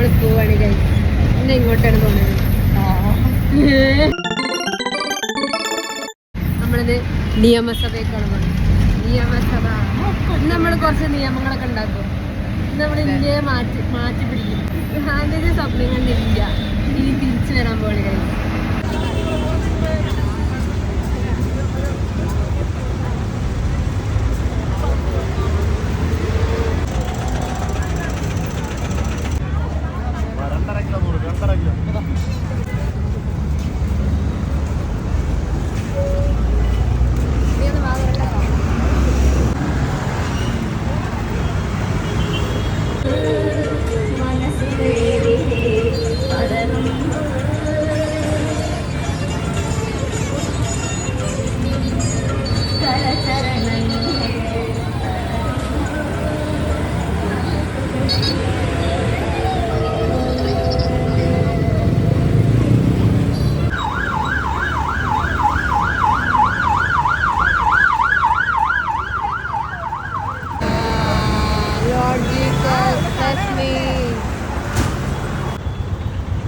നമ്മൾ പോവാണ് ഗൈസ്. പിന്നെ ഇങ്ങോട്ടാണ് പോകുന്നത്. നമ്മളത് നിയമസഭയൊക്കെയാണ് പോകുന്നത്. നിയമസഭ നമ്മൾ കുറച്ച് നിയമങ്ങളൊക്കെ ഉണ്ടാക്കും. നമ്മൾ ഇന്ത്യയെ മാറ്റി പിടിക്കും. ഹാൻഡിന്റെ സ്വപ്നം കണ്ട് ഇന്ത്യ ഇനി തിരിച്ചു വരാൻ പോവാണ് ഗൈസ്.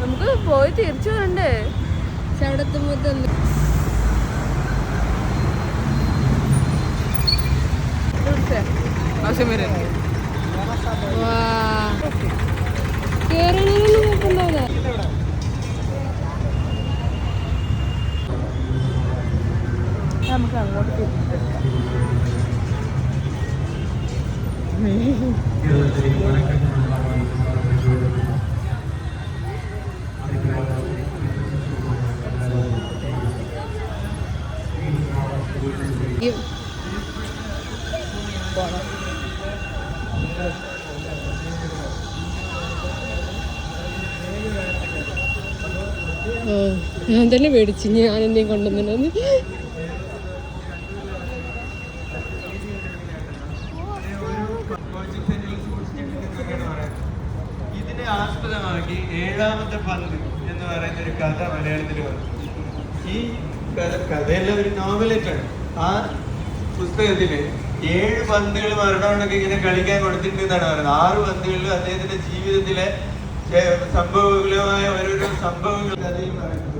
നമുക്ക് പോയി തിരിച്ചു വരണ്ടേ? ചവിടത്തുമ്പോ തന്നെ നമുക്ക് അങ്ങോട്ട് തിരിച്ചെടുക്കാം. ഞാൻ തന്നെ പേടിച്ചു ഞാൻ എന്തെങ്കിലും കൊണ്ടുവന്നു. ഇതിനെ ആസ്പദമാക്കി ഏഴാമത്തെ പന്ത് എന്ന് പറയുന്ന ഒരു കഥ മലയാളത്തിൽ വന്നു. ഈ കഥയെല്ലാം ഒരു നോവലേറ്റാണ്. ആ പുസ്തകത്തില് 7 പന്തുകൾ മരണമുണ്ടൊക്കെ ഇങ്ങനെ കളിക്കാൻ കൊടുത്തിട്ടുണ്ട് എന്നാണ് പറയുന്നത്. 6 പന്തുകളിലും അദ്ദേഹത്തിന്റെ ജീവിതത്തിലെ സംഭവങ്ങളുമായ ഓരോരോ സംഭവങ്ങൾ കഥയിൽ പറയുന്നത്.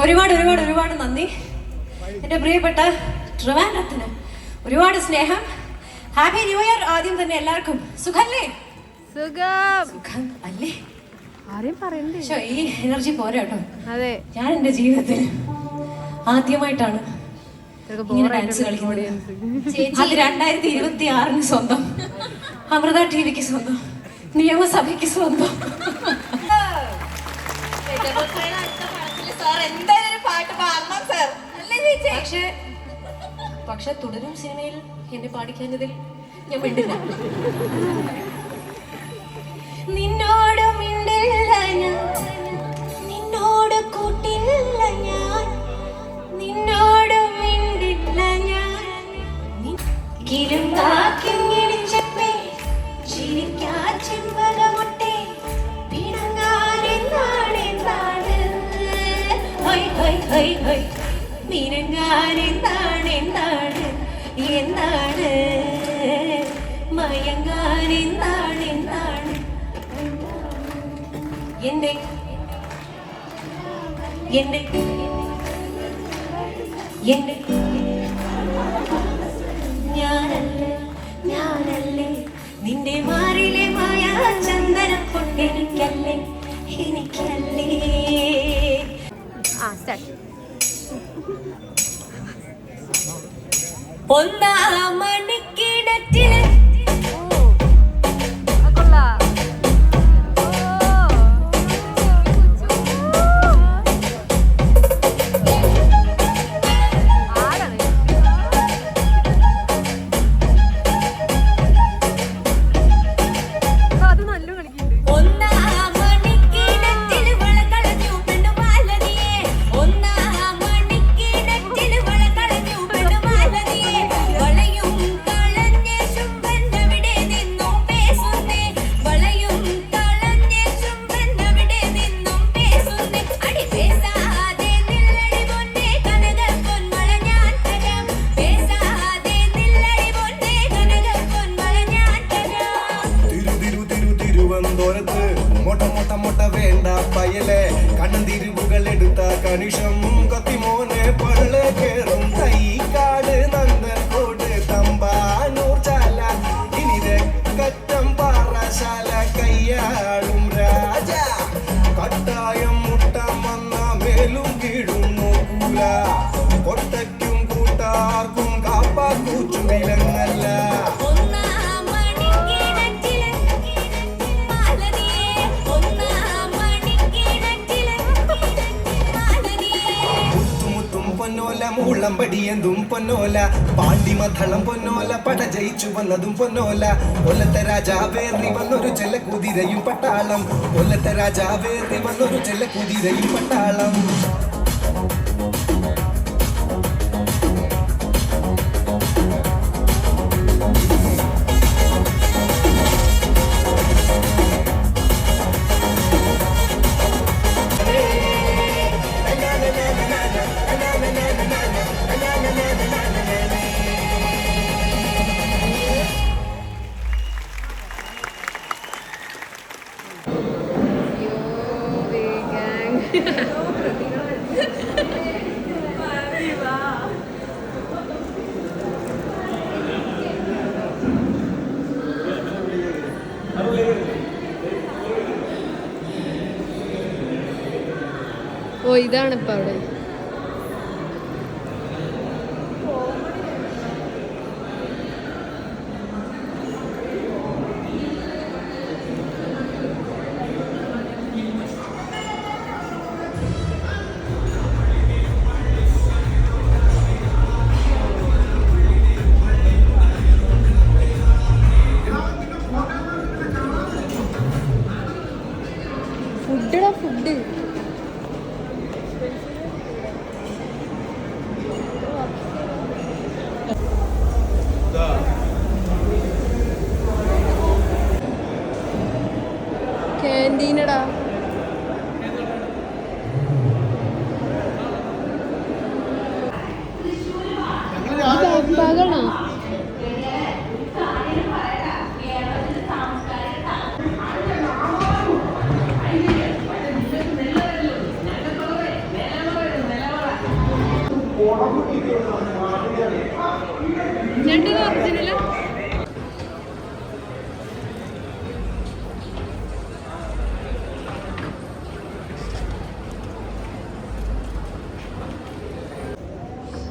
ഒരുപാട് ഒരുപാട് ഒരുപാട് നന്ദി എൻ്റെ പ്രിയപ്പെട്ട ട്രിവാൻഡ്രത്തിന്. ഒരുപാട് സ്നേഹം. Happy new year. ആദ്യം തന്നെ എല്ലാവർക്കും സുഖല്ലേ? സുഖം അല്ലേ? ആരെയും പറയണ്ടേ? ഈ എനർജി പോരാ കേട്ടോ. അതെ, ഞാൻ എൻ്റെ ജീവിതത്തിൽ ആദ്യമായിട്ടാണ് ഇങ്ങനെ ഡാൻസ് കളിക്കുന്നത്. അത് 2026 സ്വന്തം, അമൃത ടിവിക്ക് സ്വന്തം, നിയമസഭയ്ക്ക് സ്വന്തം. പക്ഷെ തുടരും സിനിമയിൽ എന്നെ പാടിക്കുന്നതിൽ ഞാൻ മിണ്ടില്ല. നിന്നോട് മിണ്ടില്ല ഞാൻ, നിന്നോട് കൂട്ടില്ല ഞാൻ, നിന്നോട് മിണ്ടില്ല ഞാൻ. കിലുങ്കാക്കിങ്ങിടിച്ചപ്പേ ചിരിക്കാ ചെമ്പകമൊട്ടെ പിണങ്ങാനെന്താണ് എന്താണ് ഹൈ ഹൈ ഹൈ ഹൈ മിനങ്ങാനെന്താണ് എന്താണ് എന്താണ് മയങ്ങാനെന്താണ് എന്താണ് എന്റെ എന്റെ എന്റെ ഞാനല്ലേ ഞാനല്ലേ നിന്റെ മാറിലെ മായ ചന്ദന പൊട്ടെനിക്കല്ലേ എനിക്കല്ലേ. ഒന്നാം മണിക്കിടറ്റില് കണ്ണന്തിരിവുകൾ എടുത്ത കണിഷം കത്തിമോനെ പള്ള കേറും തൈക്കാട് നന്ദൻകോട് തമ്പാനൂർ ചാല ഇനി രക്കറ്റം പാറശാല കയ്യാളും രാജ കട്ടായം മുട്ടം വന്ന മേലും കീഴും നോക്കൂല കൊട്ടയ്ക്കും കൂട്ടാർക്കും കാപ്പാക്കൂച്ചു വിലങ്ങല്ല. പൊന്നോല മൂളമ്പടിയന്തും പൊന്നോല പാണ്ടിമഥളം പൊന്നോല പട ജയിച്ചു വന്നതും പൊന്നോല കൊല്ലത്തെ രാജാവേറി വന്നൊരു ചെല്ല കുതിരയും പട്ടാളം കൊല്ലത്തെ രാജാവേറി വന്നൊരു ചെല്ല കുതിരയും പട്ടാളം. ഓ, ഇതാണ് ഇപ്പൊ അവിടെ. ഫുഡ് ക്യാൻറ്റീനടാ. ബാഗാണോ? രണ്ടും ഒറിജിനലാ?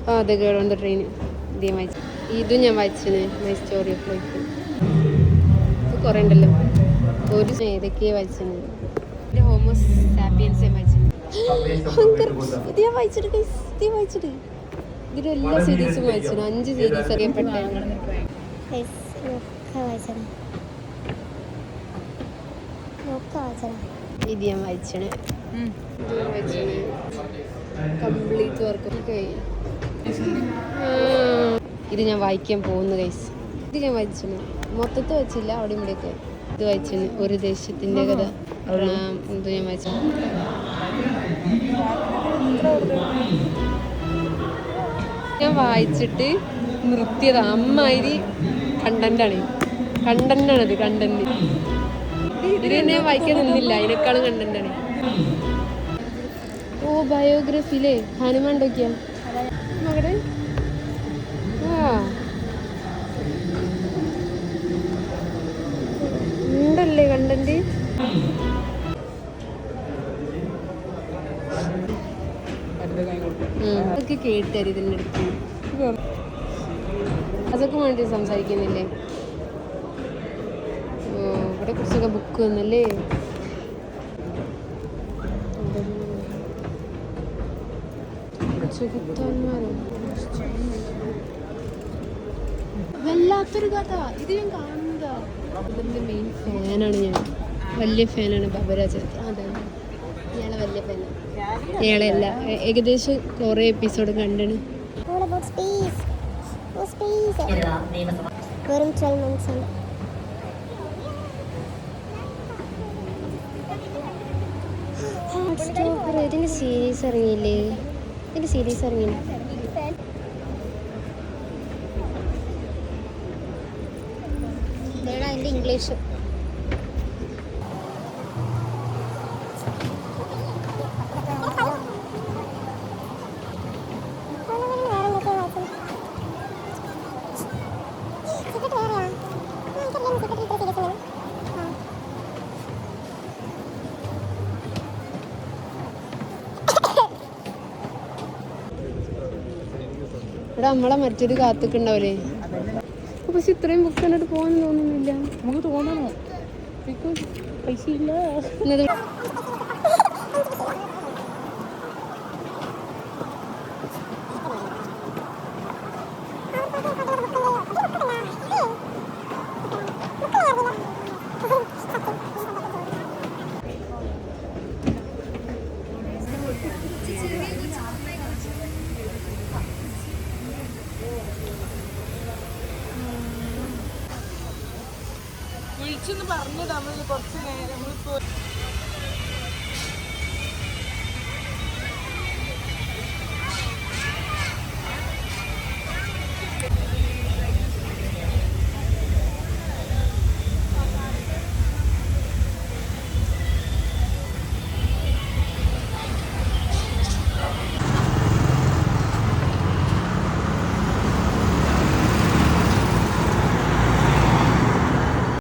ആ അതെ, ഗേൾ ഓൺ ദ ട്രെയിൻ. ഇതേ വായിച്ചു. ഇതും ഞാൻ വായിച്ചത്, മൈ സ്റ്റോറി ഓഫ് ലൈഫ്. ഇത് കുറേ ഉണ്ടല്ലോ. ഒരു ഏതൊക്കെയാ വായിച്ചത്? ഹോമോസാപ്പിയൻസ് ഞാൻ വായിച്ചത്. ഇത് ഞാൻ വായിച്ചിട്ട് guys, ഇത് ഞാൻ വായിച്ചിട്ട്. ഇതിന്റെ എല്ലാ സീരീസും വായിച്ചു. 5 സീരീസ് അറിയപ്പെട്ട. ഇത് ഞാൻ വായിച്ചാണ്. Complete work. ഇത് ഞാൻ വായിക്കാൻ പോകുന്നു ഗൈസ്. ഇത് ഞാൻ വായിച്ചു. മൊത്തത്തിൽ വെച്ചില്ല, അവിടെ ഇവിടെയൊക്കെ. ഇത് വായിച്ചു, ഒരു ദേശത്തിന്റെ കഥ. ഇത് ഞാൻ വായിച്ചു. ഞാൻ വായിച്ചിട്ട് നിർത്തിയത്. അമ്മാതിരി കണ്ടന്റാണത്. കണ്ടന്റ് ഇത് ഞാൻ വായിക്കാൻ നിന്നില്ല, അതിനേക്കാളും കണ്ടന്റാണ്. ഓ ബയോഗ്രഫിയിലെ ഹനുമാൻ ഉണ്ടോക്കിയാ മകടെ. ഉണ്ടല്ലേ കണ്ടന്റ്. അതൊക്കെ കേട്ടാര് ഇതിൻ്റെ അടുത്ത്. അതൊക്കെ വേണ്ടി സംസാരിക്കുന്നില്ലേ? ഓ ഇവിടെ കുറച്ചൊക്കെ ബുക്ക് വന്നല്ലേ. വല്ലാത്തൊരു കഥ. ഇത് ഞാൻ കാണുക. ഇതിൻ്റെ മെയിൻ ഫാനാണ് ഞാൻ. വലിയ ഫാനാണ് ബാബുരാജ്. അതെ, ഇയാളെ വലിയ ഫാനാണ്. ഇയാളല്ല, ഏകദേശം കുറേ എപ്പിസോഡ് കണ്ടാണ്. ഇതിൻ്റെ സീരീസ് ഇറങ്ങിയില്ലേ? ഇതിൻ്റെ സീരീസ് ഇറങ്ങിയില്ല. അതിൻ്റെ ഇംഗ്ലീഷ്. ഇവിടെ നമ്മളെ മറ്റൊരു കാത്തൊക്കെ ഉണ്ടാവില്ലേ? പക്ഷെ ഇത്രയും ബുക്ക് കണ്ടിട്ട് പോകാൻ തോന്നുന്നില്ല. നമുക്ക് തോന്നണോ? ബിക്കോസ് പൈസ ഇല്ല. വിളിച്ചെന്ന് പറഞ്ഞു നമ്മൾ കുറച്ച് നേരം നമ്മളിപ്പോ